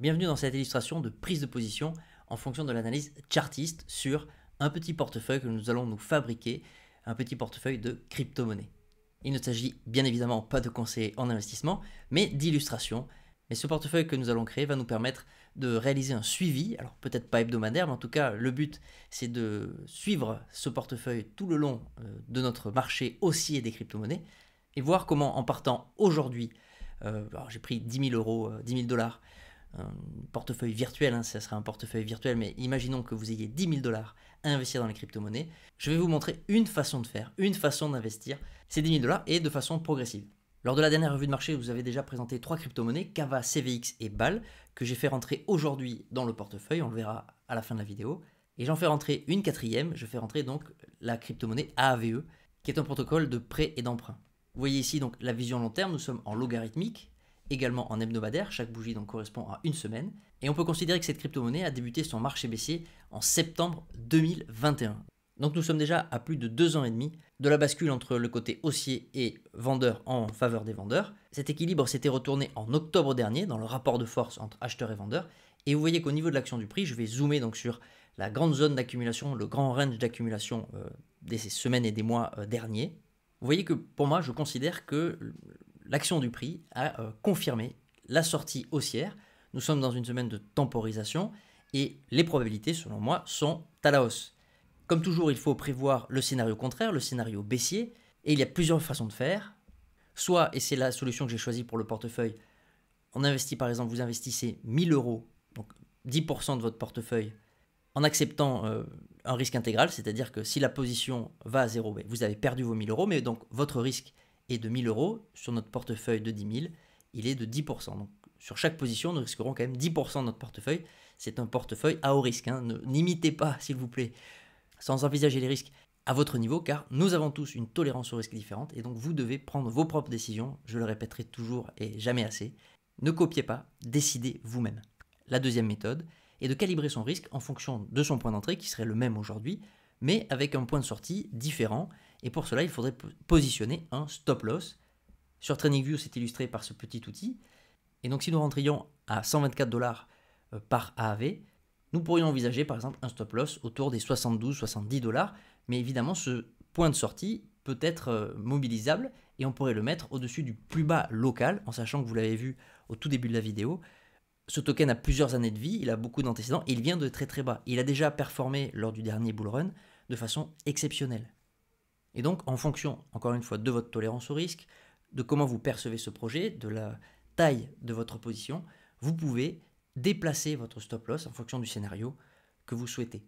Bienvenue dans cette illustration de prise de position en fonction de l'analyse chartiste sur un petit portefeuille que nous allons nous fabriquer, un petit portefeuille de crypto-monnaies. Il ne s'agit bien évidemment pas de conseils en investissement, mais d'illustration. Mais ce portefeuille que nous allons créer va nous permettre de réaliser un suivi, alors peut-être pas hebdomadaire, mais en tout cas le but c'est de suivre ce portefeuille tout le long de notre marché haussier des crypto-monnaies et voir comment en partant aujourd'hui, alors j'ai pris 10 000 euros, 10 000 dollars, un portefeuille virtuel, ça sera un portefeuille virtuel, mais imaginons que vous ayez 10 000 dollars à investir dans les crypto-monnaies. Je vais vous montrer une façon de faire, une façon d'investir ces 10 000 dollars et de façon progressive. Lors de la dernière revue de marché, vous avez déjà présenté 3 crypto-monnaies, Kava, CVX et BAL, que j'ai fait rentrer aujourd'hui dans le portefeuille, on le verra à la fin de la vidéo. Et j'en fais rentrer une quatrième, je fais rentrer donc la crypto-monnaie AAVE, qui est un protocole de prêt et d'emprunt. Vous voyez ici donc la vision long terme, nous sommes en logarithmique, également en hebdomadaire, chaque bougie donc correspond à une semaine, et on peut considérer que cette crypto-monnaie a débuté son marché baissier en septembre 2021. Donc nous sommes déjà à plus de 2 ans et demi de la bascule entre le côté haussier et vendeur en faveur des vendeurs. Cet équilibre s'était retourné en octobre dernier dans le rapport de force entre acheteurs et vendeurs, et vous voyez qu'au niveau de l'action du prix, je vais zoomer donc sur la grande zone d'accumulation, le grand range d'accumulation des semaines et des mois derniers. Vous voyez que pour moi, je considère que l'action du prix a confirmé la sortie haussière. Nous sommes dans une semaine de temporisation et les probabilités, selon moi, sont à la hausse. Comme toujours, il faut prévoir le scénario contraire, le scénario baissier, et il y a plusieurs façons de faire. Soit, et c'est la solution que j'ai choisie pour le portefeuille, on investit par exemple, vous investissez 1 000 euros, donc 10% de votre portefeuille, en acceptant un risque intégral, c'est-à-dire que si la position va à zéro, vous avez perdu vos 1 000 euros, mais donc votre risque est de 1 000 euros. Sur notre portefeuille de 10 000, il est de 10%. Donc sur chaque position, nous risquerons quand même 10% de notre portefeuille. C'est un portefeuille à haut risque. N'imitez pas, s'il vous plaît, sans envisager les risques à votre niveau, car nous avons tous une tolérance au risque différente, et donc vous devez prendre vos propres décisions. Je le répéterai toujours et jamais assez. Ne copiez pas, décidez vous-même. La deuxième méthode est de calibrer son risque en fonction de son point d'entrée, qui serait le même aujourd'hui, mais avec un point de sortie différent. Et pour cela, il faudrait positionner un stop loss. Sur TradingView, c'est illustré par ce petit outil. Et donc, si nous rentrions à 124 dollars par AAV, nous pourrions envisager par exemple un stop loss autour des 72-70 dollars. Mais évidemment, ce point de sortie peut être mobilisable et on pourrait le mettre au-dessus du plus bas local, en sachant que vous l'avez vu au tout début de la vidéo. Ce token a plusieurs années de vie, il a beaucoup d'antécédents et il vient de très très bas. Il a déjà performé lors du dernier bull run de façon exceptionnelle. Et donc, en fonction, encore une fois, de votre tolérance au risque, de comment vous percevez ce projet, de la taille de votre position, vous pouvez déplacer votre stop loss en fonction du scénario que vous souhaitez.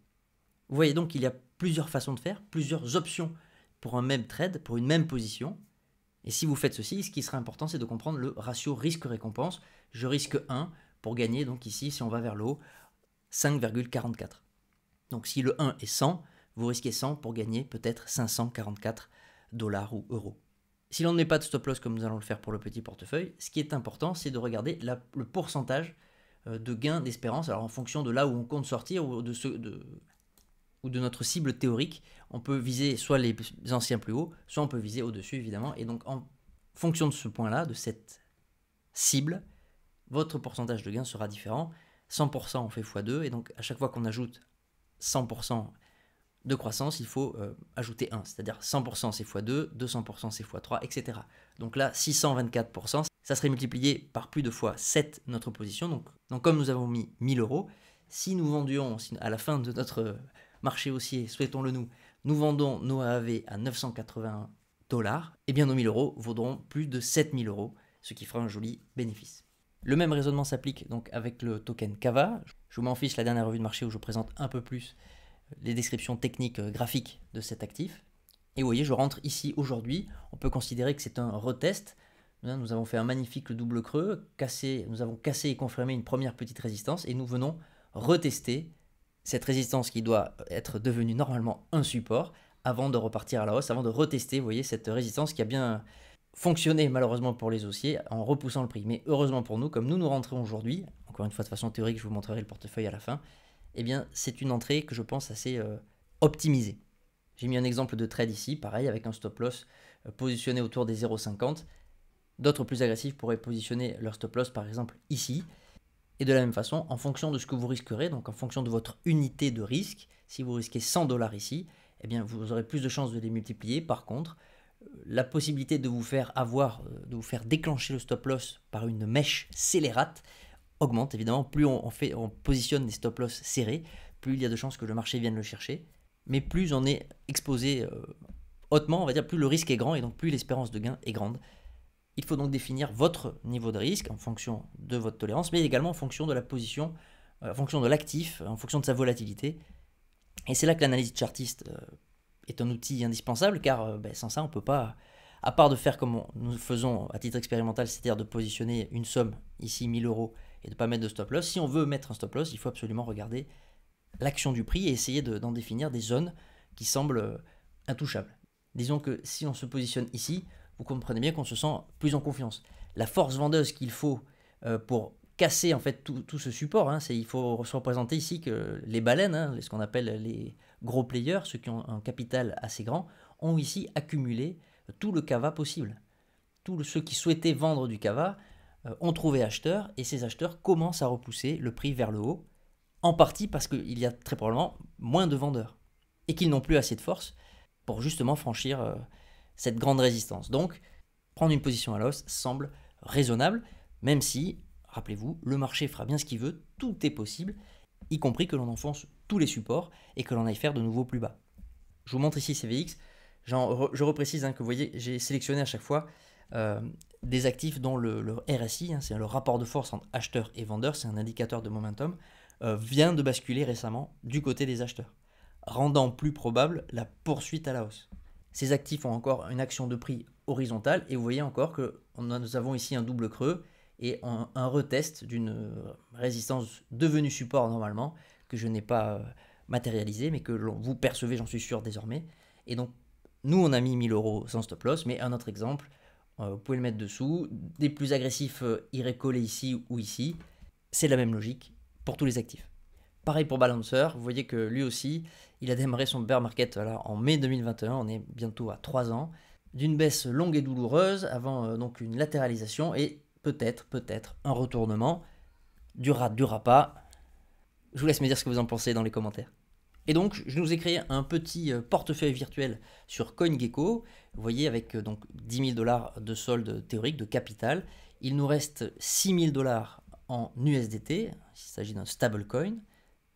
Vous voyez donc qu'il y a plusieurs façons de faire, plusieurs options pour un même trade, pour une même position. Et si vous faites ceci, ce qui sera important, c'est de comprendre le ratio risque-récompense. Je risque 1 pour gagner, donc ici, si on va vers le haut, 5,44. Donc si le 1 est 100, vous risquez 100 pour gagner peut-être 544 dollars ou euros. Si l'on ne met pas de stop loss comme nous allons le faire pour le petit portefeuille, ce qui est important, c'est de regarder le pourcentage de gain d'espérance. Alors en fonction de là où on compte sortir ou de notre cible théorique, on peut viser soit les anciens plus hauts, soit on peut viser au-dessus évidemment. Et donc en fonction de ce point-là, de cette cible, votre pourcentage de gain sera différent. 100% on fait x2 et donc à chaque fois qu'on ajoute 100% de croissance, il faut ajouter 1, c'est-à-dire 100% c'est x2, 200% c'est x3, etc. Donc là, 624%, ça serait multiplié par plus de fois 7 notre position. Donc comme nous avons mis 1000 euros, si nous vendions, à la fin de notre marché haussier, souhaitons-le nous, nous vendons nos AAV à 980 dollars, et bien nos 1000 euros vaudront plus de 7000 euros, ce qui fera un joli bénéfice. Le même raisonnement s'applique donc avec le token Kava. Je vous mets en fiche la dernière revue de marché où je présente un peu plus les descriptions techniques graphiques de cet actif. Et vous voyez, je rentre ici aujourd'hui. On peut considérer que c'est un retest. Nous avons fait un magnifique double creux, nous avons cassé et confirmé une première petite résistance et nous venons retester cette résistance qui doit être devenue normalement un support avant de repartir à la hausse, avant de retester, vous voyez, cette résistance qui a bien fonctionné malheureusement pour les haussiers en repoussant le prix. Mais heureusement pour nous, comme nous rentrons aujourd'hui, encore une fois de façon théorique, je vous montrerai le portefeuille à la fin, eh bien c'est une entrée que je pense assez optimisée. J'ai mis un exemple de trade ici, pareil, avec un stop loss positionné autour des 0,50. D'autres plus agressifs pourraient positionner leur stop loss par exemple ici. Et de la même façon, en fonction de ce que vous risquerez, donc en fonction de votre unité de risque, si vous risquez 100 $ ici, eh bien vous aurez plus de chances de les multiplier. Par contre, la possibilité de vous faire de vous faire déclencher le stop loss par une mèche scélérate augmente évidemment. Plus on positionne des stop loss serrés, plus il y a de chances que le marché vienne le chercher, mais plus on est exposé hautement, on va dire, plus le risque est grand et donc plus l'espérance de gain est grande. Il faut donc définir votre niveau de risque en fonction de votre tolérance, mais également en fonction de la position, en fonction de l'actif, en fonction de sa volatilité. Et c'est là que l'analyse chartiste est un outil indispensable, car sans ça, on ne peut pas, à part de faire comme nous faisons à titre expérimental, c'est-à-dire de positionner une somme, ici 1000 € et de ne pas mettre de stop loss. Si on veut mettre un stop loss, il faut absolument regarder l'action du prix et essayer d'en définir des zones qui semblent intouchables. Disons que si on se positionne ici, vous comprenez bien qu'on se sent plus en confiance. La force vendeuse qu'il faut pour casser en fait tout ce support, il faut se représenter ici que les baleines, ce qu'on appelle les gros players, ceux qui ont un capital assez grand, ont ici accumulé tout le cava possible. Tous ceux qui souhaitaient vendre du cava ont trouvé acheteurs, et ces acheteurs commencent à repousser le prix vers le haut, en partie parce qu'il y a très probablement moins de vendeurs, et qu'ils n'ont plus assez de force pour justement franchir cette grande résistance. Donc, prendre une position à la hausse semble raisonnable, même si, rappelez-vous, le marché fera bien ce qu'il veut, tout est possible, y compris que l'on enfonce tous les supports et que l'on aille faire de nouveaux plus bas. Je vous montre ici CVX, je reprécise que vous voyez, j'ai sélectionné à chaque fois des actifs dont le RSI, c'est le rapport de force entre acheteurs et vendeurs, c'est un indicateur de momentum, vient de basculer récemment du côté des acheteurs, rendant plus probable la poursuite à la hausse. Ces actifs ont encore une action de prix horizontale et vous voyez encore que nous avons ici un double creux et un retest d'une résistance devenue support normalement, que je n'ai pas matérialisé, mais que vous percevez, j'en suis sûr désormais. Et donc, nous, on a mis 1000 € sans stop loss, mais un autre exemple, vous pouvez le mettre dessous. Des plus agressifs iraient coller ici ou ici. C'est la même logique pour tous les actifs. Pareil pour Balancer, vous voyez que lui aussi, il a démarré son bear market en mai 2021, on est bientôt à 3 ans, d'une baisse longue et douloureuse avant donc une latéralisation et peut-être un retournement. Durera pas. Je vous laisse me dire ce que vous en pensez dans les commentaires. Et donc, je nous ai créé un petit portefeuille virtuel sur CoinGecko. Vous voyez, avec donc 10 000 $ de solde théorique, de capital. Il nous reste 6 000 $ en USDT, il s'agit d'un stablecoin.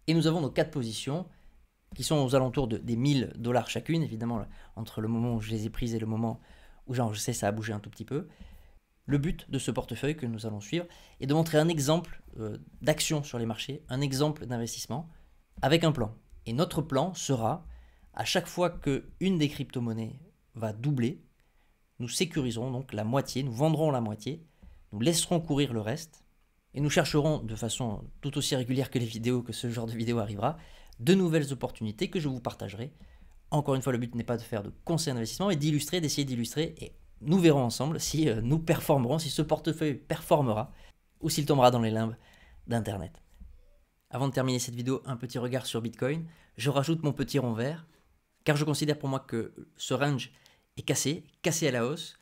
Et nous avons nos 4 positions qui sont aux alentours des 1000 $ chacune. Évidemment, entre le moment où je les ai prises et le moment où j'ai enregistré, ça a bougé un tout petit peu. Le but de ce portefeuille que nous allons suivre est de montrer un exemple d'action sur les marchés, un exemple d'investissement avec un plan. Et notre plan sera, à chaque fois qu'une des crypto-monnaies va doubler, nous sécuriserons donc la moitié, nous vendrons la moitié, nous laisserons courir le reste, et nous chercherons de façon tout aussi régulière que les vidéos, que ce genre de vidéo arrivera, de nouvelles opportunités que je vous partagerai. Encore une fois, le but n'est pas de faire de conseils d'investissement, mais d'illustrer, d'essayer d'illustrer, et nous verrons ensemble si nous performerons, si ce portefeuille performera, ou s'il tombera dans les limbes d'Internet. Avant de terminer cette vidéo, un petit regard sur Bitcoin. Je rajoute mon petit rond vert, car je considère pour moi que ce range est cassé à la hausse.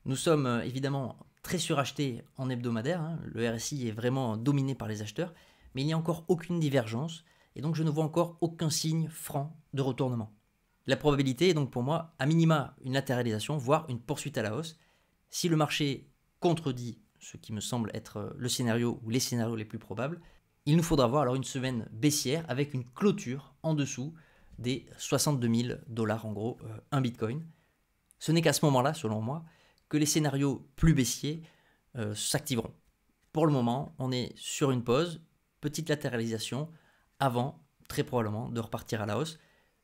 Nous sommes évidemment très surachetés en hebdomadaire, le RSI est vraiment dominé par les acheteurs, mais il n'y a encore aucune divergence, et donc je ne vois encore aucun signe franc de retournement. La probabilité est donc pour moi, à minima, une latéralisation, voire une poursuite à la hausse. Si le marché contredit ce qui me semble être le scénario ou les scénarios les plus probables, il nous faudra voir alors une semaine baissière avec une clôture en dessous des 62 000 $ en gros, un Bitcoin. Ce n'est qu'à ce moment-là, selon moi, que les scénarios plus baissiers s'activeront. Pour le moment, on est sur une pause, petite latéralisation, avant, très probablement, de repartir à la hausse.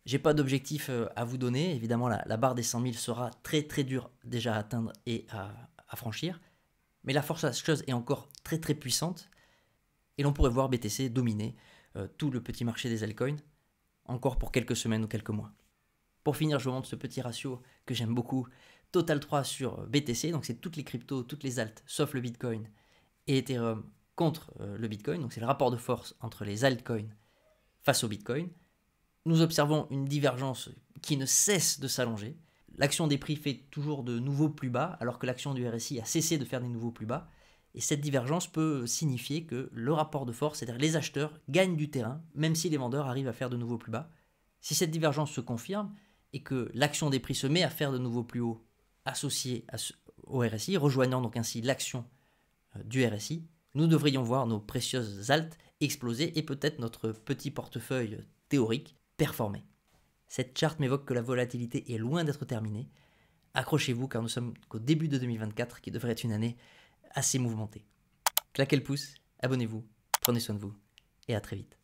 J'ai pas d'objectif à vous donner, évidemment la barre des 100 000 sera très dure déjà à atteindre et à franchir, mais la force acheteuse est encore très puissante, et l'on pourrait voir BTC dominer tout le petit marché des altcoins, encore pour quelques semaines ou quelques mois. Pour finir, je vous montre ce petit ratio que j'aime beaucoup, Total 3 sur BTC, donc c'est toutes les cryptos, toutes les alts, sauf le Bitcoin, et Ethereum contre le Bitcoin, donc c'est le rapport de force entre les altcoins face au Bitcoin. Nous observons une divergence qui ne cesse de s'allonger. L'action des prix fait toujours de nouveaux plus bas, alors que l'action du RSI a cessé de faire des nouveaux plus bas. Et cette divergence peut signifier que le rapport de force, c'est-à-dire les acheteurs, gagnent du terrain, même si les vendeurs arrivent à faire de nouveaux plus bas. Si cette divergence se confirme et que l'action des prix se met à faire de nouveaux plus hauts associés au RSI, rejoignant donc ainsi l'action du RSI, nous devrions voir nos précieuses altes exploser et peut-être notre petit portefeuille théorique performer. Cette charte m'évoque que la volatilité est loin d'être terminée. Accrochez-vous car nous sommes qu'au début de 2024 qui devrait être une année assez mouvementée. Claquez le pouce, abonnez-vous, prenez soin de vous et à très vite.